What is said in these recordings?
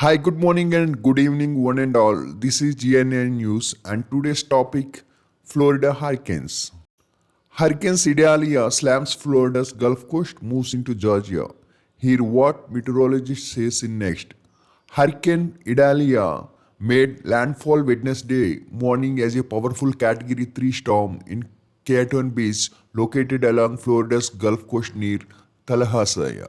Hi, good morning and good evening, one and all. This is GNI News, and today's topic Florida hurricanes. Hurricane Idalia slams Florida's Gulf Coast, moves into Georgia. Hear what meteorologist says in next. Hurricane Idalia made landfall Wednesday morning as a powerful Category 3 storm in Canton Beach, located along Florida's Gulf Coast near Tallahassee.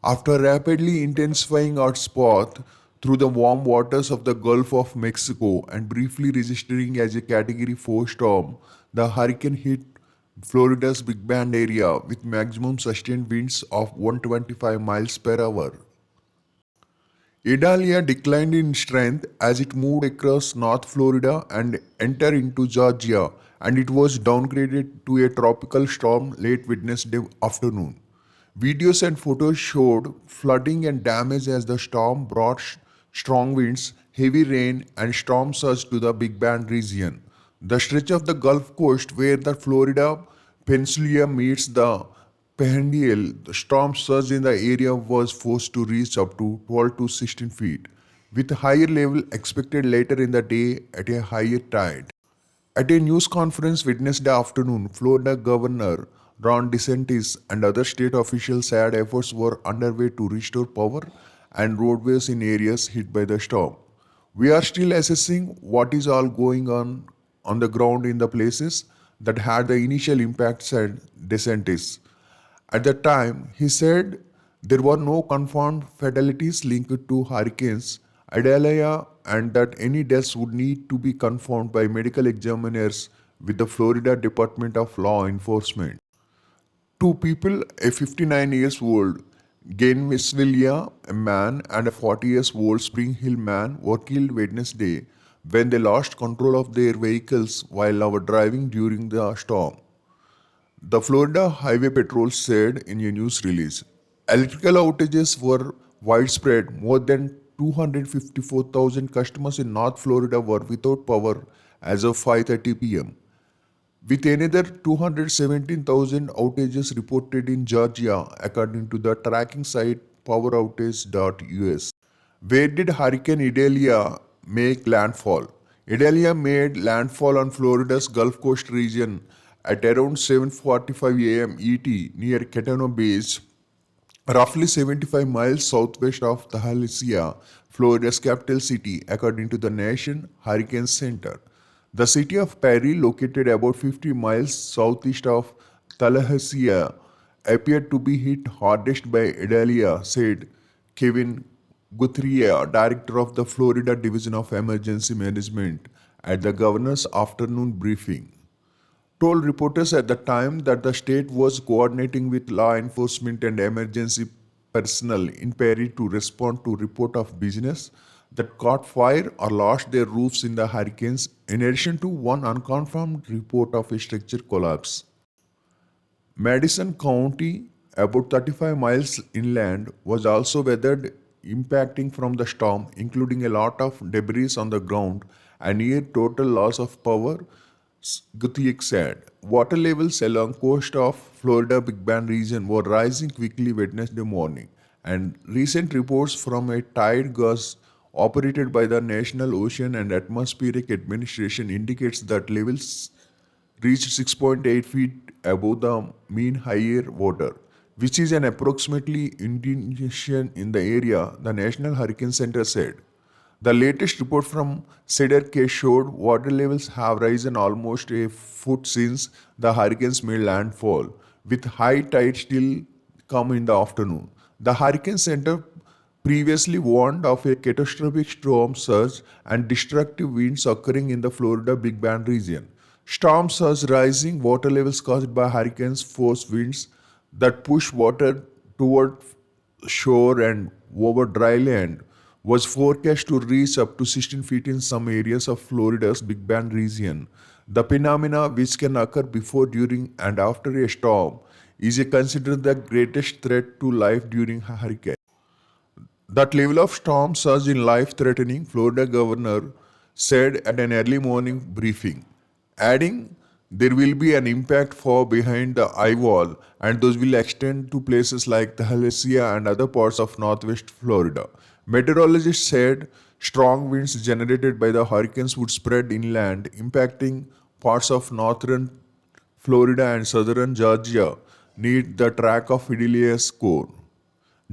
After rapidly intensifying its path through the warm waters of the Gulf of Mexico and briefly registering as a Category 4 storm, the hurricane hit Florida's Big Bend area with maximum sustained winds of 125 miles per hour. Idalia declined in strength as it moved across North Florida and entered into Georgia, and it was downgraded to a tropical storm late Wednesday afternoon. Videos and photos showed flooding and damage as the storm brought strong winds, heavy rain, and storm surge to the Big Bend region. The stretch of the Gulf Coast where the Florida peninsula meets the Panhandle, the storm surge in the area was forced to reach up to 12 to 16 feet, with higher level expected later in the day at a higher tide. At a news conference Wednesday afternoon, Florida Governor Ron DeSantis and other state officials said efforts were underway to restore power and roadways in areas hit by the storm. We are still assessing what is all going on the ground in the places that had the initial impact, said DeSantis. At the time, he said there were no confirmed fatalities linked to hurricanes Idalia and that any deaths would need to be confirmed by medical examiners with the Florida Department of Law Enforcement. Two people, a 59 years old Gainesville a man and a 40 years old Spring Hill man, were killed Wednesday when they lost control of their vehicles while driving during the storm. The Florida Highway Patrol said in a news release. Electrical outages were widespread. More than 254,000 customers in North Florida were without power as of 5:30 p.m., with another 217,000 outages reported in Georgia, according to the tracking site poweroutage.us. Where did Hurricane Idalia make landfall? Idalia made landfall on Florida's Gulf Coast region at around 7:45 a.m. ET near Catano Beach, roughly 75 miles southwest of Tallahassee, Florida's capital city, according to the Nation Hurricane Center. The city of Perry, located about 50 miles southeast of Tallahassee, appeared to be hit hardest by Idalia, said Kevin Guthrie, director of the Florida Division of Emergency Management, at the governor's afternoon briefing. Told reporters at the time that the state was coordinating with law enforcement and emergency personnel in Perry to respond to report of business that caught fire or lost their roofs in the hurricanes, in addition to one unconfirmed report of a structure collapse. Madison County, about 35 miles inland, was also weathered, impacting from the storm, including a lot of debris on the ground and near total loss of power, Guthiek said. Water levels along coast of Florida Big Bend region were rising quickly Wednesday morning, and recent reports from a tide gauge operated by the National Ocean and Atmospheric Administration indicates that levels reached 6.8 feet above the mean higher water, which is an approximately indication in the area, the National Hurricane Center said. The latest report from Cedar Cay showed water levels have risen almost a foot since the hurricanes made landfall, with high tide still come in the afternoon. The Hurricane Center previously warned of a catastrophic storm surge and destructive winds occurring in the Florida Big Bend region. Storm surge rising water levels caused by hurricanes force winds that push water toward shore and over dry land was forecast to reach up to 16 feet in some areas of Florida's Big Bend region. The phenomena, which can occur before, during, and after a storm, is considered the greatest threat to life during a hurricane. That level of storm surge in life-threatening, Florida governor said at an early morning briefing, adding, there will be an impact far behind the eye wall, and those will extend to places like Tallahassee and other parts of northwest Florida. Meteorologists said strong winds generated by the hurricanes would spread inland, impacting parts of northern Florida and southern Georgia near the track of Idalia's core.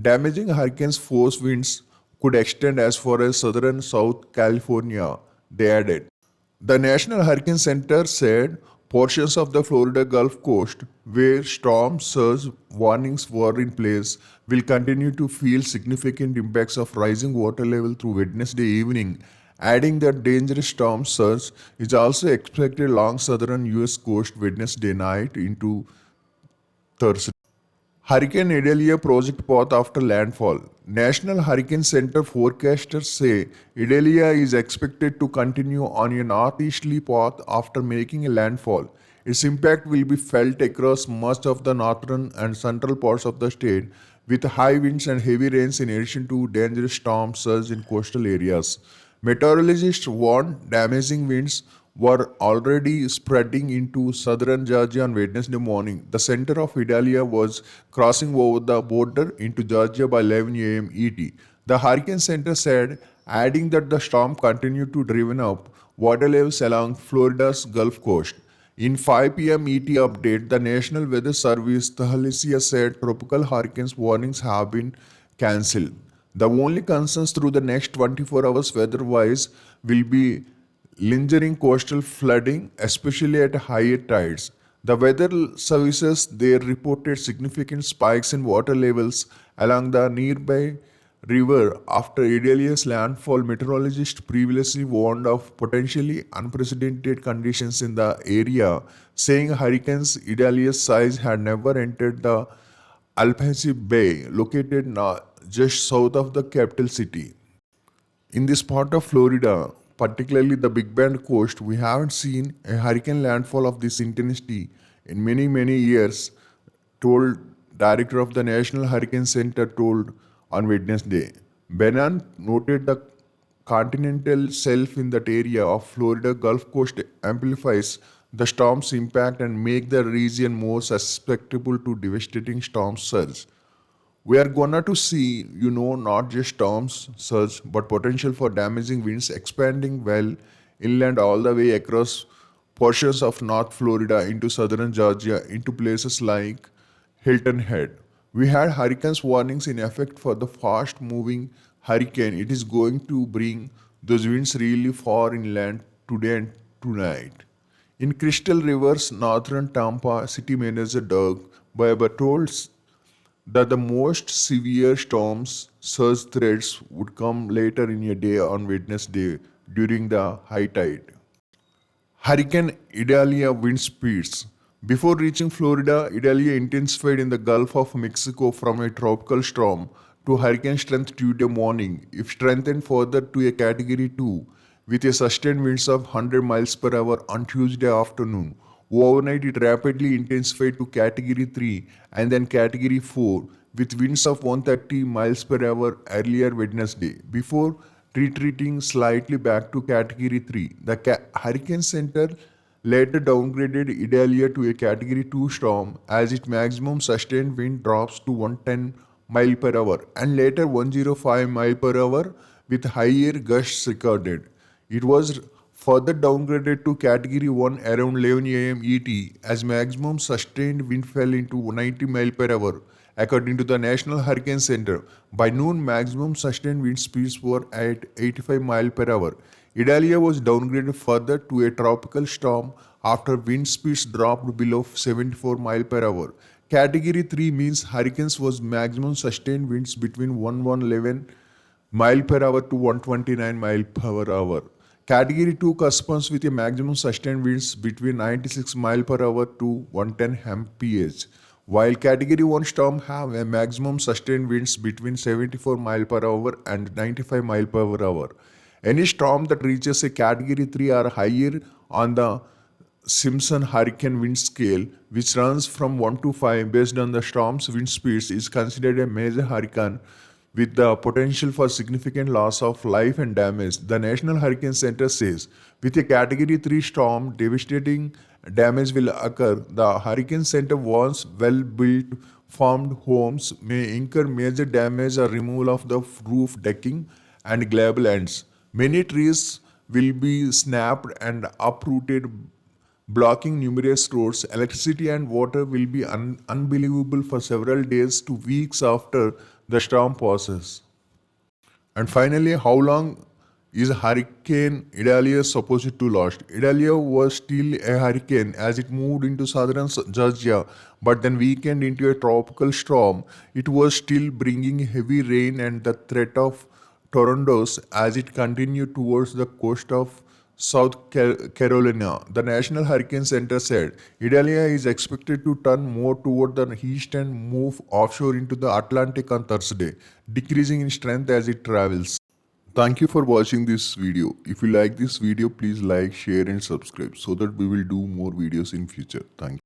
Damaging hurricanes' force winds could extend as far as southern South California, they added. The National Hurricane Center said portions of the Florida Gulf Coast, where storm surge warnings were in place, will continue to feel significant impacts of rising water level through Wednesday evening, adding that dangerous storm surge is also expected along southern US coast Wednesday night into Thursday. Hurricane Idalia project path after landfall. National Hurricane Center forecasters say Idalia is expected to continue on a northeasterly path after making a landfall. Its impact will be felt across much of the northern and central parts of the state, with high winds and heavy rains in addition to dangerous storm surge in coastal areas. Meteorologists warn damaging winds were already spreading into southern Georgia on Wednesday morning. The center of Idalia was crossing over the border into Georgia by 11 a.m. ET. The Hurricane Center said, adding that the storm continued to driven up water levels along Florida's Gulf Coast. In 5 p.m. ET update, the National Weather Service, the Halicia said tropical hurricanes warnings have been cancelled. The only concerns through the next 24 hours weather-wise will be lingering coastal flooding, especially at higher tides. The weather services there reported significant spikes in water levels along the nearby river after Idalia's landfall. Meteorologists previously warned of potentially unprecedented conditions in the area, saying Hurricane's Idalia's size had never entered the Alphacy Bay, located just south of the capital city. In this part of Florida, particularly the Big Bend coast, we haven't seen a hurricane landfall of this intensity in many, many years, told director of the National Hurricane Center told on Wednesday. Benan noted the continental shelf in that area of Florida Gulf Coast amplifies the storm's impact and make the region more susceptible to devastating storm surge. We are gonna to see, not just storms surge, but potential for damaging winds expanding well inland all the way across portions of North Florida into southern Georgia into places like Hilton Head. We had hurricanes warnings in effect for the fast moving hurricane. It is going to bring those winds really far inland today and tonight. In Crystal River's northern Tampa, city manager Doug Barber told that the most severe storms surge threats would come later in a day on Wednesday during the high tide. Hurricane Idalia wind speeds. Before reaching Florida, Idalia intensified in the Gulf of Mexico from a tropical storm to hurricane strength Tuesday morning, if strengthened further to a Category 2 with a sustained winds of 100 miles per hour on Tuesday afternoon. Overnight, it rapidly intensified to Category 3 and then Category 4 with winds of 130 miles per hour earlier Wednesday, before retreating slightly back to Category 3. The Hurricane Center later downgraded Idalia to a Category 2 storm as its maximum sustained wind drops to 110 mile per hour and later 105 mile per hour with higher gusts recorded. It was further downgraded to Category 1 around 11 am ET as maximum sustained wind fell into 90 mile per hour. According to the National Hurricane Center, by noon maximum sustained wind speeds were at 85 mile per hour. Idalia was downgraded further to a tropical storm after wind speeds dropped below 74 mile per hour. Category 3 means hurricanes was maximum sustained winds between 1111 mile per hour to 129 mile per hour. Category 2 corresponds with a maximum sustained winds between 96 mile per hour to 110 mph, while Category 1 storm have a maximum sustained winds between 74 mile per hour and 95 mile per hour. Any storm that reaches a Category 3 or higher on the Simpson hurricane wind scale, which runs from 1 to 5 based on the storm's wind speeds, is considered a major hurricane with the potential for significant loss of life and damage. The National Hurricane Center says, with a Category 3 storm, devastating damage will occur. The Hurricane Center warns well-built farmed homes may incur major damage or removal of the roof decking and gable ends. Many trees will be snapped and uprooted, blocking numerous roads. Electricity and water will be unbelievable for several days to weeks after the storm passes. And finally, how long is Hurricane Idalia supposed to last? Idalia was still a hurricane as it moved into southern Georgia, but then weakened into a tropical storm. It was still bringing heavy rain and the threat of tornadoes as it continued towards the coast of Carolina. The National Hurricane Center said Idalia is expected to turn more toward the east and move offshore into the Atlantic on Thursday, decreasing in strength as it travels. Thank you for watching this video. If you like this video, please like, share and subscribe so that we will do more videos in future. Thank you.